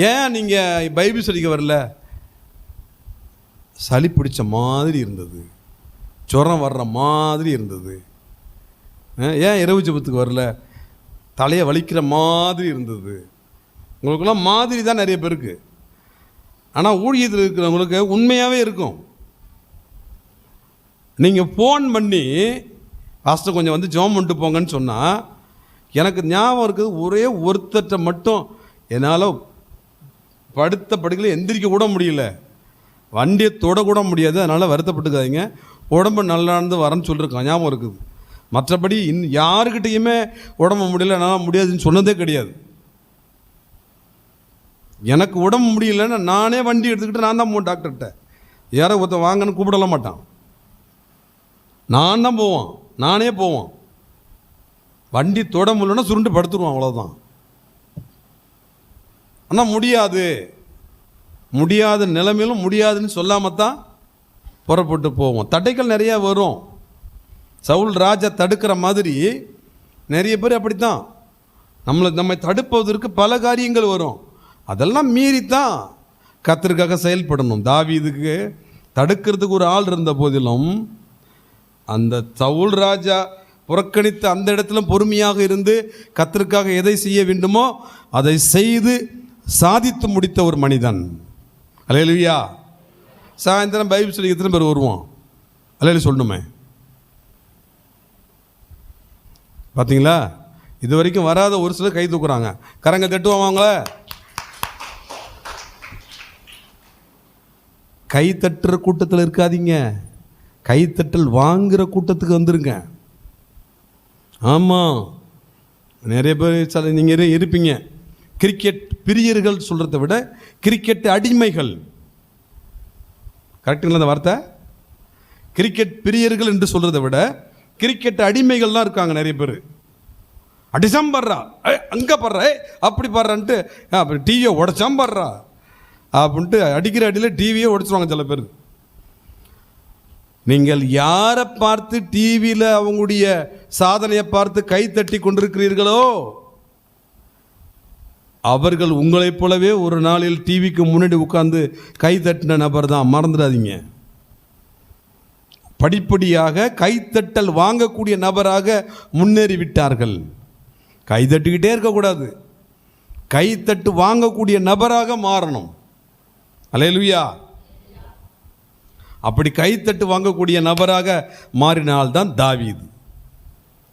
ஏன் நீங்கள் பைபிள் சொல்லிக்க வரல? சளி பிடிச்ச மாதிரி இருந்தது, ஜுரம் வர்ற மாதிரி இருந்தது. ஏன் இரவு ஜெபத்துக்கு வரல? தலையை வலிக்கிற மாதிரி இருந்தது. உங்களுக்கெல்லாம் மாதிரி தான் நிறைய பேருக்கு. ஆனால் ஊழியத்தில் இருக்கிறவங்களுக்கு உண்மையாகவே இருக்கும். நீங்கள் ஃபோன் பண்ணி பாஸ்டர் கொஞ்சம் வந்து ஜெபம் பண்ணிட்டு போங்கன்னு சொன்னால், எனக்கு ஞாபகம் இருக்குது, ஒரே ஒருத்தட்ட மட்டும் என்னால் படுத்த படுக்கையில் எந்திரிக்க கூட முடியல, வண்டியை தொடக்கூட முடியாது. அதனால் வருத்தப்பட்டுக்காதீங்க, உடம்பு நல்லா இருந்து வரேன்னு சொல்லியிருக்கான், ஞாபகம் இருக்குது. மற்றபடி யாருக்கிட்டையுமே உடம்பு முடியல, என்னால் முடியாதுன்னு சொன்னதே கிடையாது. எனக்கு உடம்பு முடியலன்னு நானே வண்டி எடுத்துக்கிட்டு நான் தான் போவேன் டாக்டர்கிட்ட. யாரை ஒருத்தன் வாங்கன்னு கூப்பிடல மாட்டான், நான் தான் போவான், நானே போவான். வண்டி தொட முடியலன்னா சுருண்டு படுத்துருவான், அவ்வளோதான். ஆனால் முடியாத நிலைமையிலும் முடியாதுன்னு சொல்லாமல் தான் புறப்பட்டு போவோம். தடைகள் நிறையா வரும். சவுல் ராஜா தடுக்கிற மாதிரி நிறைய பேர் அப்படித்தான் நம்மை தடுப்பதற்கு பல காரியங்கள் வரும். அதெல்லாம் மீறித்தான் கர்த்தருக்காக செயல்படணும். தாவீதுக்கு தடுக்கிறதுக்கு ஒரு ஆள் இருந்த போதிலும் அந்த சவுல் ராஜா புறக்கணித்த அந்த இடத்துல பொறுமையாக இருந்து கர்த்தருக்காக எதை செய்ய வேண்டுமோ அதை செய்து சாதித்து முடித்த ஒரு மனிதன். அல்லேலூயா. சாயந்தரம் பைபிள் சொல்லி எத்தனை பேர் வருவோம்? அல்லேலூயா சொல்லணுமே. பார்த்தீங்களா? இது வரைக்கும் வராத ஒரு சிலர் கை தூக்குறாங்க. கரங்க தட்டுவாங்க. கை தட்டுற கூட்டத்தில் இருக்காதீங்க, கைத்தட்டல் வாங்குகிற கூட்டத்துக்கு வந்துருங்க. ஆமாம், நிறைய பேர் நீங்கள் இருப்பீங்க. கிரிக்கெட் பிரியர்கள் சொல்கிறத விட கிரிக்கெட் அடிமைகள். கரெக்டுங்களா அந்த வார்த்தை? கிரிக்கெட் பிரியர்கள் என்று சொல்கிறத விட கிரிக்கெட் அடிமைகள்லாம் இருக்காங்க நிறைய பேர். அடிச்சாம் படுறா, அங்கே படுற, அப்படி படுறான்ட்டு அப்படி டிவியை உடச்சாம் படுறா அப்படின்ட்டு அடிக்கிற அடியில் டிவியே உடைச்சிருவாங்க சில பேர். நீங்கள் யாரை பார்த்து டிவியில் அவங்களுடைய சாதனையை பார்த்து கை தட்டி கொண்டிருக்கிறீர்களோ அவர்கள் உங்களைப் போலவே ஒரு நாளில் டிவிக்கு முன்னாடி உட்கார்ந்து கை தட்டின நபர் தான், மறந்துடாதீங்க. படிப்படியாக கைத்தட்டல் வாங்கக்கூடிய நபராக முன்னேறிவிட்டார்கள். கை தட்டிக்கிட்டே இருக்கக்கூடாது, கைத்தட்டு வாங்கக்கூடிய நபராக மாறணும். அல்லேலூயா. அப்படி கைத்தட்டு வாங்கக்கூடிய நபராக மாறினால்தான் தாவீது.